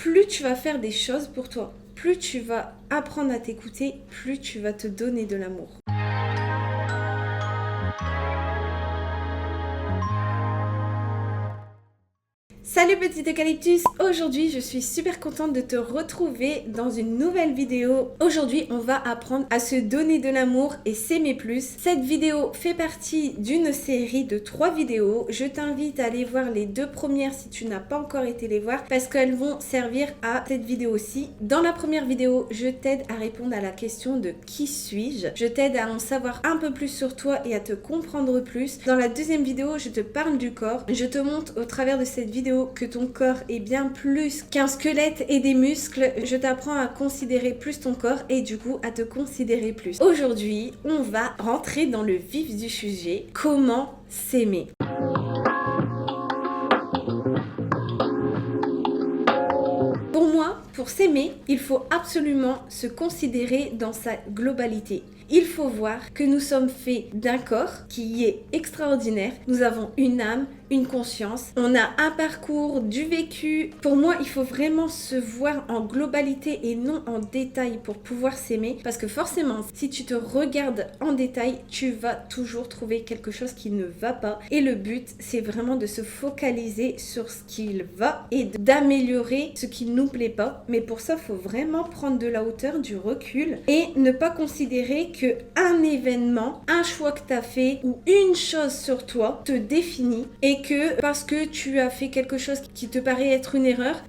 plus tu vas faire des choses pour toi, plus tu vas apprendre à t'écouter, plus tu vas te donner de l'amour. Salut petit eucalyptus, aujourd'hui je suis super contente de te retrouver dans une nouvelle vidéo. Aujourd'hui on va apprendre à se donner de l'amour et s'aimer plus. Cette vidéo fait partie d'une série de 3 vidéos. Je t'invite à aller voir les 2 premières si tu n'as pas encore été les voir parce qu'elles vont servir à cette vidéo aussi. Dans la première vidéo, je t'aide à répondre à la question de qui suis-je. Je t'aide à en savoir un peu plus sur toi et à te comprendre plus. Dans la deuxième vidéo, je te parle du corps. Je te montre au travers de cette vidéo que ton corps est bien plus qu'un squelette et des muscles. Je t'apprends à considérer plus ton corps et du coup à te considérer plus. Aujourd'hui, on va rentrer dans le vif du sujet. Comment s'aimer ? Pour moi, pour s'aimer, il faut absolument se considérer dans sa globalité. Il faut voir que nous sommes faits d'un corps qui est extraordinaire. Nous avons une âme, une conscience. On a un parcours, du vécu. Pour moi, il faut vraiment se voir en globalité et non en détail pour pouvoir s'aimer. Parce que forcément, si tu te regardes en détail, tu vas toujours trouver quelque chose qui ne va pas. Et le but, c'est vraiment de se focaliser sur ce qui va et d'améliorer ce qui ne nous plaît pas. Mais pour ça, il faut vraiment prendre de la hauteur, du recul et ne pas considérer que un événement, un choix que tu as fait ou une chose sur toi te définit et que parce que tu as fait quelque chose qui te paraît être une erreur,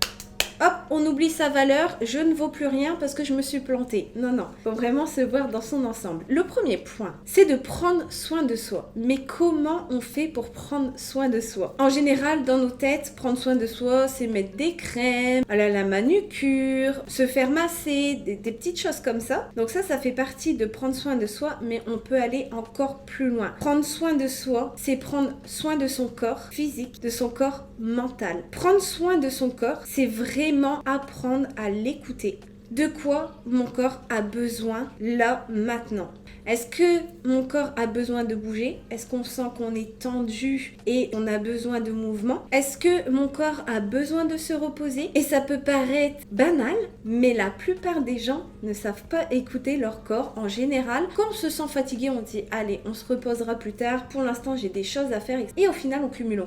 hop, on oublie sa valeur, je ne vaux plus rien parce que je me suis plantée. Non, non, faut vraiment se voir dans son ensemble. Le premier point, c'est de prendre soin de soi. Mais comment on fait pour prendre soin de soi ? En général, dans nos têtes, prendre soin de soi, c'est mettre des crèmes, aller à la manucure, se faire masser, des petites choses comme ça. Donc ça fait partie de prendre soin de soi, mais on peut aller encore plus loin. Prendre soin de soi, c'est prendre soin de son corps physique, de son corps mental. Prendre soin de son corps, c'est vraiment apprendre à l'écouter. De quoi mon corps a besoin là, maintenant ? Est-ce que mon corps a besoin de bouger ? Est-ce qu'on sent qu'on est tendu et on a besoin de mouvement ? Est-ce que mon corps a besoin de se reposer ? Et ça peut paraître banal, mais la plupart des gens ne savent pas écouter leur corps en général. Quand on se sent fatigué, on dit « Allez, on se reposera plus tard. Pour l'instant, j'ai des choses à faire. » Et au final, on cumule.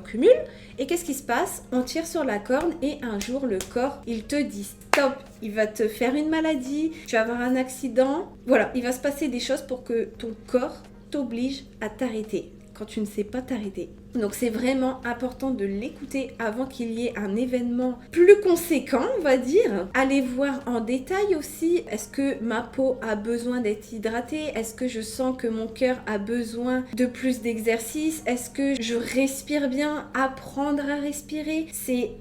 Et qu'est-ce qui se passe ? On tire sur la corde et un jour, le corps, il te dit « Stop !» Il va te faire une maladie, tu vas avoir un accident. Voilà, il va se passer des choses pour que ton corps t'oblige à t'arrêter quand tu ne sais pas t'arrêter. Donc c'est vraiment important de l'écouter avant qu'il y ait un événement plus conséquent, on va dire. Allez voir en détail aussi, est-ce que ma peau a besoin d'être hydratée ? Est-ce que je sens que mon cœur a besoin de plus d'exercice ? Est-ce que je respire bien ? Apprendre à respirer, c'est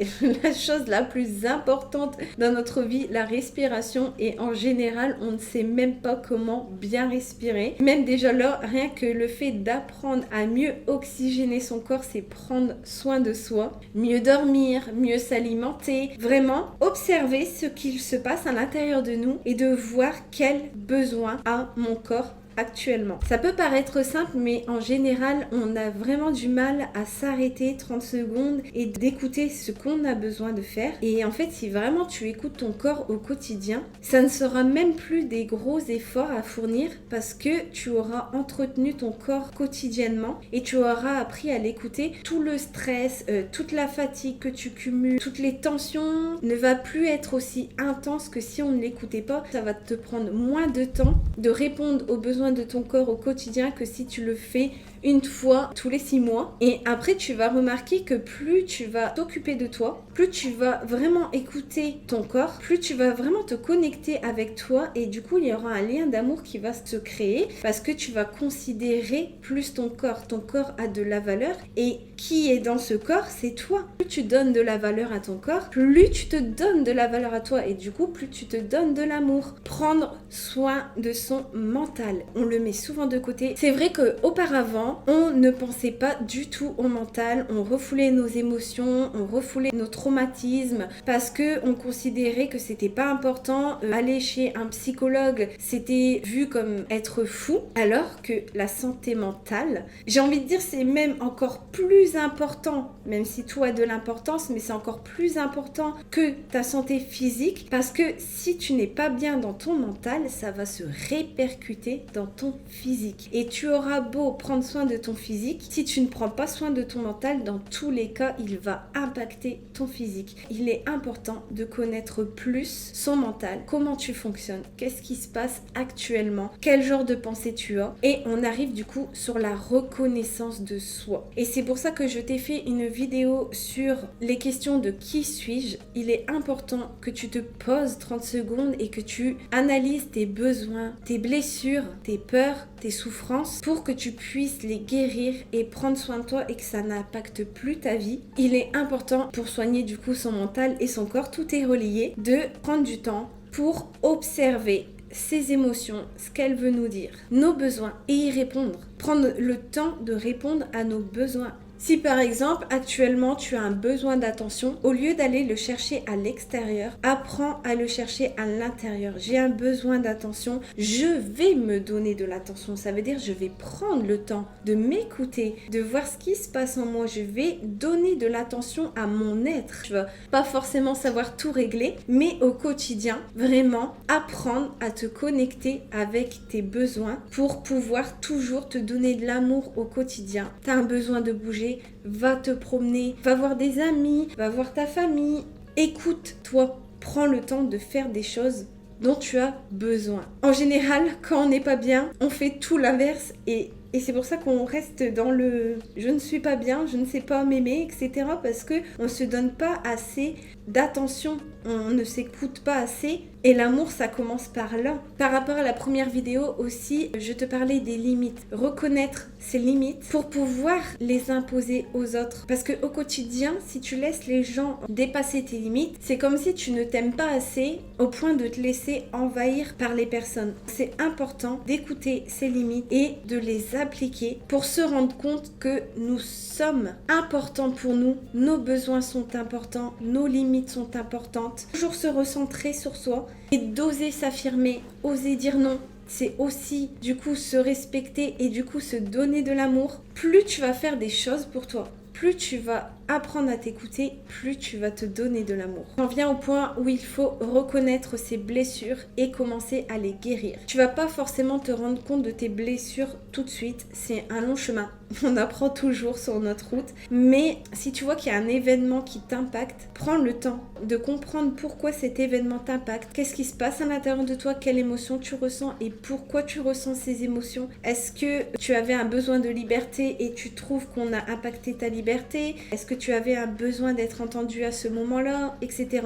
la chose la plus importante dans notre vie, la respiration. Et en général, on ne sait même pas comment bien respirer. Même déjà là, rien que le fait d'apprendre à mieux oxygéner son corps, c'est prendre soin de soi, mieux dormir, mieux s'alimenter, vraiment observer ce qu'il se passe à l'intérieur de nous et de voir quel besoin a mon corps actuellement. Ça peut paraître simple, mais en général, on a vraiment du mal à s'arrêter 30 secondes et d'écouter ce qu'on a besoin de faire. Et en fait, si vraiment tu écoutes ton corps au quotidien, ça ne sera même plus des gros efforts à fournir parce que tu auras entretenu ton corps quotidiennement et tu auras appris à l'écouter. Tout le stress, toute la fatigue que tu cumules, toutes les tensions ne va plus être aussi intense que si on ne l'écoutait pas. Ça va te prendre moins de temps de répondre aux besoins de ton corps au quotidien que si tu le fais une fois tous les 6 mois. Et après, tu vas remarquer que plus tu vas t'occuper de toi, plus tu vas vraiment écouter ton corps, plus tu vas vraiment te connecter avec toi et du coup, il y aura un lien d'amour qui va se créer parce que tu vas considérer plus ton corps. Ton corps a de la valeur et qui est dans ce corps, c'est toi. Plus tu donnes de la valeur à ton corps, plus tu te donnes de la valeur à toi et du coup, plus tu te donnes de l'amour. Prendre soin de son mental. On le met souvent de côté. C'est vrai qu'auparavant, avant, on ne pensait pas du tout au mental, on refoulait nos émotions, on refoulait nos traumatismes parce que on considérait que c'était pas important. Aller chez un psychologue, c'était vu comme être fou, alors que la santé mentale, j'ai envie de dire, c'est même encore plus important, même si tout a de l'importance, mais c'est encore plus important que ta santé physique, parce que si tu n'es pas bien dans ton mental, ça va se répercuter dans ton physique. Et tu auras beau prendre soin de ton physique, si tu ne prends pas soin de ton mental, dans tous les cas, il va impacter ton physique. Il est important de connaître plus son mental, comment tu fonctionnes, qu'est-ce qui se passe actuellement, quel genre de pensée tu as, et on arrive du coup sur la reconnaissance de soi. Et c'est pour ça que je t'ai fait une vidéo sur les questions de qui suis-je. Il est important que tu te poses 30 secondes et que tu analyses tes besoins, tes blessures, tes peurs, tes souffrances pour que tu puisses les guérir et prendre soin de toi et que ça n'impacte plus ta vie. Il est important pour soigner du coup son mental et son corps, tout est relié, de prendre du temps pour observer ses émotions, ce qu'elle veut nous dire, nos besoins et y répondre. Prendre le temps de répondre à nos besoins. Si par exemple actuellement tu as un besoin d'attention, au lieu d'aller le chercher à l'extérieur, apprends à le chercher à l'intérieur. J'ai un besoin d'attention, je vais me donner de l'attention. Ça veut dire je vais prendre le temps de m'écouter, de voir ce qui se passe en moi. Je vais donner de l'attention à mon être. Tu vas pas forcément savoir tout régler, mais au quotidien, vraiment apprendre à te connecter avec tes besoins pour pouvoir toujours te donner de l'amour au quotidien. Tu as un besoin de bouger, va te promener, va voir des amis, va voir ta famille. Écoute-toi, prends le temps de faire des choses dont tu as besoin. En général, quand on n'est pas bien, on fait tout l'inverse et c'est pour ça qu'on reste dans le « je ne suis pas bien, je ne sais pas m'aimer », etc. Parce qu'on ne se donne pas assez d'attention, on ne s'écoute pas assez. Et l'amour, ça commence par là. Par rapport à la première vidéo aussi, je te parlais des limites. Reconnaître ses limites pour pouvoir les imposer aux autres. Parce qu'au quotidien, si tu laisses les gens dépasser tes limites, c'est comme si tu ne t'aimes pas assez au point de te laisser envahir par les personnes. C'est important d'écouter ses limites et de les appliquer pour se rendre compte que nous sommes importants pour nous. Nos besoins sont importants, nos limites sont importantes. Toujours se recentrer sur soi et d'oser s'affirmer, oser dire non. C'est aussi du coup se respecter et du coup se donner de l'amour. Plus tu vas faire des choses pour toi, plus tu vas apprendre à t'écouter, plus tu vas te donner de l'amour. On vient au point où il faut reconnaître ses blessures et commencer à les guérir. Tu vas pas forcément te rendre compte de tes blessures tout de suite, c'est un long chemin. On apprend toujours sur notre route, mais si tu vois qu'il y a un événement qui t'impacte, prends le temps de comprendre pourquoi cet événement t'impacte, qu'est-ce qui se passe à l'intérieur de toi, quelle émotion tu ressens et pourquoi tu ressens ces émotions. Est-ce que tu avais un besoin de liberté et tu trouves qu'on a impacté ta liberté? Est-ce que tu avais un besoin d'être entendu à ce moment-là, etc.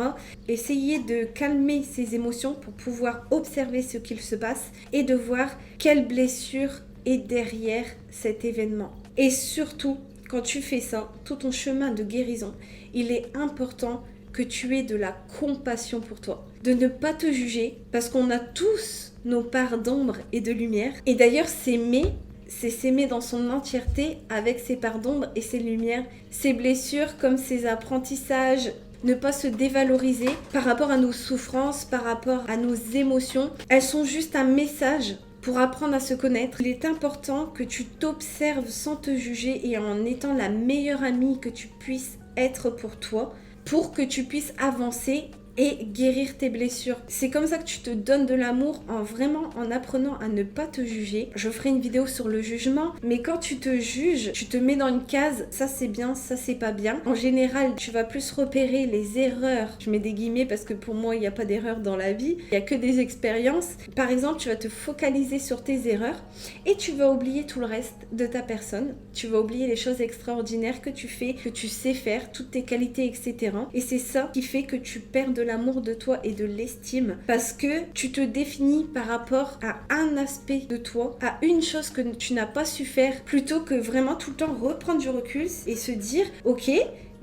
Essayez de calmer ces émotions pour pouvoir observer ce qu'il se passe et de voir quelle blessure est derrière cet événement. Et surtout, quand tu fais ça, tout ton chemin de guérison, il est important que tu aies de la compassion pour toi. De ne pas te juger, parce qu'on a tous nos parts d'ombre et de lumière. Et d'ailleurs, s'aimer, c'est s'aimer dans son entièreté avec ses parts d'ombre et ses lumières, ses blessures comme ses apprentissages. Ne pas se dévaloriser par rapport à nos souffrances, par rapport à nos émotions. Elles sont juste un message pour apprendre à se connaître. Il est important que tu t'observes sans te juger et en étant la meilleure amie que tu puisses être pour toi, pour que tu puisses avancer et guérir tes blessures. C'est comme ça que tu te donnes de l'amour, en apprenant à ne pas te juger. Je ferai une vidéo sur le jugement, mais quand tu te juges, tu te mets dans une case, ça c'est bien, ça c'est pas bien. En général, tu vas plus repérer les erreurs. Je mets des guillemets parce que pour moi, il n'y a pas d'erreur dans la vie. Il n'y a que des expériences. Par exemple, tu vas te focaliser sur tes erreurs et tu vas oublier tout le reste de ta personne. Tu vas oublier les choses extraordinaires que tu fais, que tu sais faire, toutes tes qualités, etc. Et c'est ça qui fait que tu perds de l'amour de toi et de l'estime parce que tu te définis par rapport à un aspect de toi, à une chose que tu n'as pas su faire, plutôt que vraiment tout le temps reprendre du recul et se dire ok,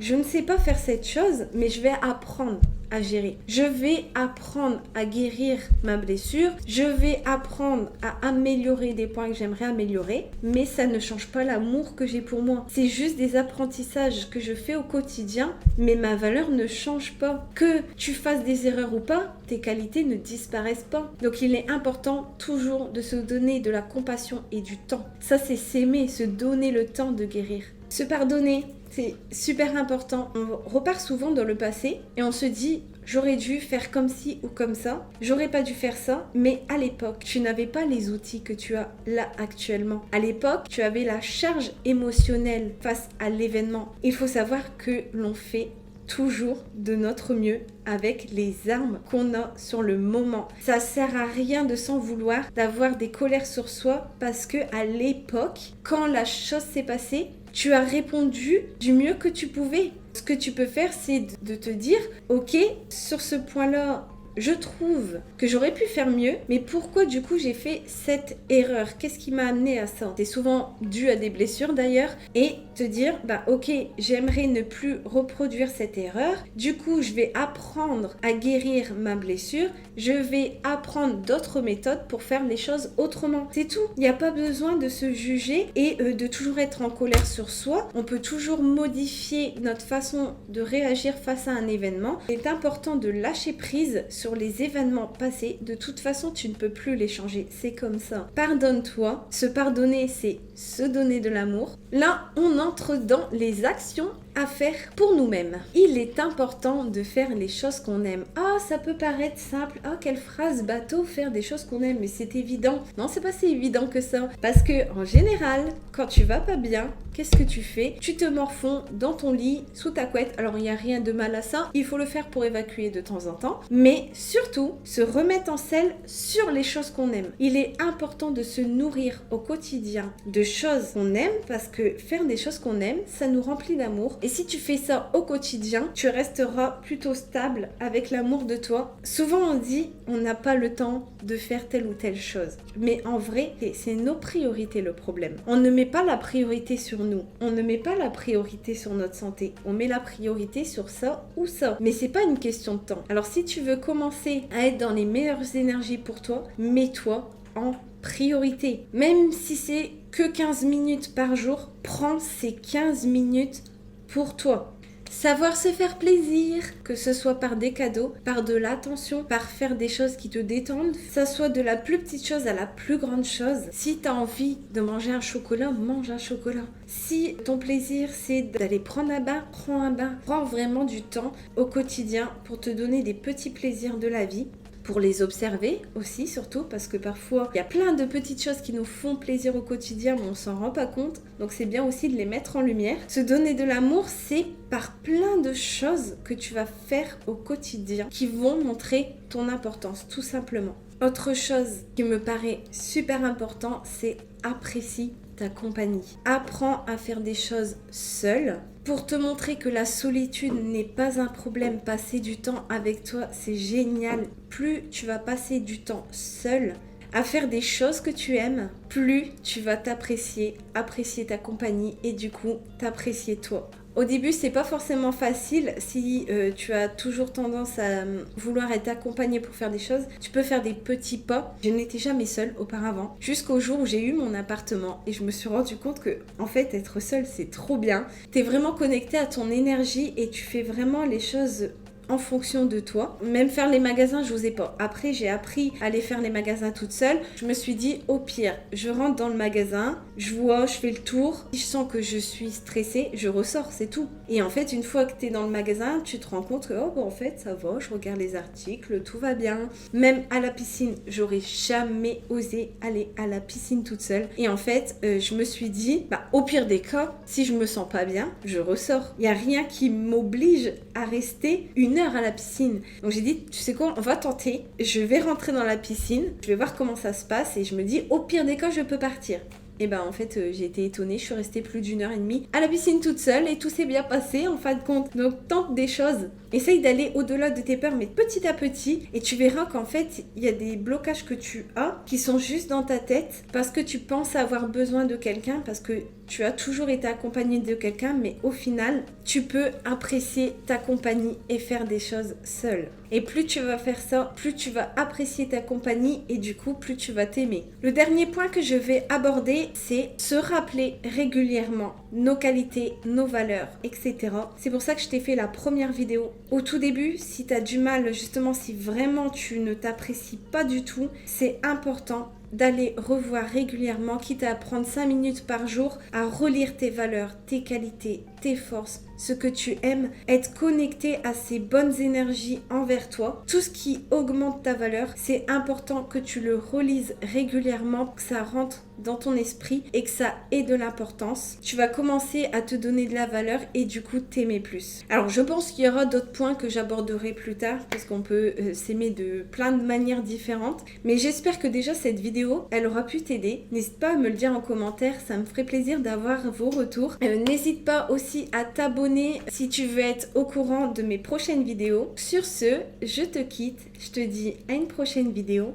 je ne sais pas faire cette chose mais je vais apprendre à gérer. Je vais apprendre à guérir ma blessure. Je vais apprendre à améliorer des points que j'aimerais améliorer. Mais ça ne change pas l'amour que j'ai pour moi. C'est juste des apprentissages que je fais au quotidien, mais ma valeur ne change pas. Que tu fasses des erreurs ou pas, tes qualités ne disparaissent pas. Donc il est important toujours de se donner de la compassion et du temps. Ça, c'est s'aimer, se donner le temps de guérir. Se pardonner, c'est super important. On repart souvent dans le passé et on se dit j'aurais dû faire comme ci ou comme ça, j'aurais pas dû faire ça, mais à l'époque, tu n'avais pas les outils que tu as là actuellement. À l'époque, tu avais la charge émotionnelle face à l'événement. Il faut savoir que l'on fait toujours de notre mieux avec les armes qu'on a sur le moment. Ça sert à rien de s'en vouloir, d'avoir des colères sur soi parce que à l'époque, quand la chose s'est passée, tu as répondu du mieux que tu pouvais. Ce que tu peux faire, c'est de te dire, ok, sur ce point-là, je trouve que j'aurais pu faire mieux, mais pourquoi du coup j'ai fait cette erreur? Qu'est-ce qui m'a amené à ça? C'est souvent dû à des blessures d'ailleurs, et te dire, bah ok, j'aimerais ne plus reproduire cette erreur, du coup je vais apprendre à guérir ma blessure, je vais apprendre d'autres méthodes pour faire les choses autrement. C'est tout, il n'y a pas besoin de se juger et de toujours être en colère sur soi. On peut toujours modifier notre façon de réagir face à un événement. Il est important de lâcher prise sur les événements passés. De toute façon, tu ne peux plus les changer. C'est comme ça. Pardonne-toi. Se pardonner, c'est se donner de l'amour. Là, on entre dans les actions à faire pour nous-mêmes. Il est important de faire les choses qu'on aime. Ah, ça peut paraître simple. Ah, quelle phrase bateau, faire des choses qu'on aime, mais c'est évident. Non, c'est pas si évident que ça. Parce que, en général, quand tu vas pas bien, qu'est-ce que tu fais? Tu te morfonds dans ton lit, sous ta couette. Alors, il n'y a rien de mal à ça. Il faut le faire pour évacuer de temps en temps. Mais surtout, se remettre en selle sur les choses qu'on aime. Il est important de se nourrir au quotidien de choses qu'on aime parce que faire des choses qu'on aime, ça nous remplit d'amour. Et si tu fais ça au quotidien, tu resteras plutôt stable avec l'amour de toi. Souvent, on dit on n'a pas le temps de faire telle ou telle chose. Mais en vrai, c'est nos priorités le problème. On ne met pas la priorité sur nous. On ne met pas la priorité sur notre santé. On met la priorité sur ça ou ça. Mais c'est pas une question de temps. Alors si tu veux commencer à être dans les meilleures énergies pour toi, mets-toi en priorité. Même si c'est que 15 minutes par jour, prends ces 15 minutes pour toi. Savoir se faire plaisir, que ce soit par des cadeaux, par de l'attention, par faire des choses qui te détendent, que ça soit de la plus petite chose à la plus grande chose. Si tu as envie de manger un chocolat, mange un chocolat. Si ton plaisir c'est d'aller prendre un bain, prends un bain. Prends vraiment du temps au quotidien pour te donner des petits plaisirs de la vie. Pour les observer aussi, surtout, parce que parfois, il y a plein de petites choses qui nous font plaisir au quotidien, mais on s'en rend pas compte. Donc, c'est bien aussi de les mettre en lumière. Se donner de l'amour, c'est par plein de choses que tu vas faire au quotidien qui vont montrer ton importance, tout simplement. Autre chose qui me paraît super important, c'est apprécie ta compagnie. Apprends à faire des choses seule. Pour te montrer que la solitude n'est pas un problème, passer du temps avec toi, c'est génial. Plus tu vas passer du temps seul à faire des choses que tu aimes, plus tu vas t'apprécier, apprécier ta compagnie et du coup t'apprécier toi. Au début, c'est pas forcément facile si tu as toujours tendance à vouloir être accompagné pour faire des choses. Tu peux faire des petits pas. Je n'étais jamais seule auparavant, jusqu'au jour où j'ai eu mon appartement et je me suis rendu compte que, en fait, être seule, c'est trop bien. T'es vraiment connecté à ton énergie et tu fais vraiment les choses en fonction de toi. Même faire les magasins, je n'osais pas. Après, j'ai appris à aller faire les magasins toute seule. Je me suis dit, au pire, je rentre dans le magasin, je vois, je fais le tour. Si je sens que je suis stressée, je ressors, c'est tout. Et en fait, une fois que tu es dans le magasin, tu te rends compte que, oh, bon, en fait, ça va, je regarde les articles, tout va bien. Même à la piscine, j'aurais jamais osé aller à la piscine toute seule. Et en fait, je me suis dit, au pire des cas, si je me sens pas bien, je ressors. Il n'y a rien qui m'oblige à rester une heure à la piscine. Donc j'ai dit, tu sais quoi, on va tenter. Je vais rentrer dans la piscine, je vais voir comment ça se passe et je me dis, au pire des cas, je peux partir. Et en fait, j'ai été étonnée, je suis restée plus d'1h30 à la piscine toute seule et tout s'est bien passé en fin de compte. Donc tente des choses, essaye d'aller au-delà de tes peurs, mais petit à petit, et tu verras qu'en fait, il y a des blocages que tu as qui sont juste dans ta tête parce que tu penses avoir besoin de quelqu'un, parce que tu as toujours été accompagné de quelqu'un, mais au final, tu peux apprécier ta compagnie et faire des choses seul. Et plus tu vas faire ça, plus tu vas apprécier ta compagnie et du coup, plus tu vas t'aimer. Le dernier point que je vais aborder, c'est se rappeler régulièrement nos qualités, nos valeurs, etc. C'est pour ça que je t'ai fait la première vidéo. Au tout début, si tu as du mal, justement, si vraiment tu ne t'apprécies pas du tout, c'est important d'aller revoir régulièrement, quitte à prendre 5 minutes par jour, à relire tes valeurs, tes qualités, tes forces, ce que tu aimes, être connecté à ces bonnes énergies envers toi. Tout ce qui augmente ta valeur, c'est important que tu le relises régulièrement, que ça rentre dans ton esprit et que ça ait de l'importance. Tu vas commencer à te donner de la valeur et du coup t'aimer plus. Alors je pense qu'il y aura d'autres points que j'aborderai plus tard parce qu'on peut s'aimer de plein de manières différentes. Mais j'espère que déjà cette vidéo, elle aura pu t'aider. N'hésite pas à me le dire en commentaire, ça me ferait plaisir d'avoir vos retours. N'hésite pas aussi à t'abonner si tu veux être au courant de mes prochaines vidéos. Sur ce, je te quitte, je te dis à une prochaine vidéo.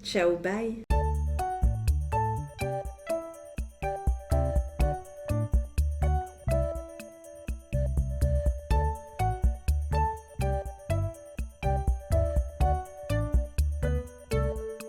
Ciao, bye.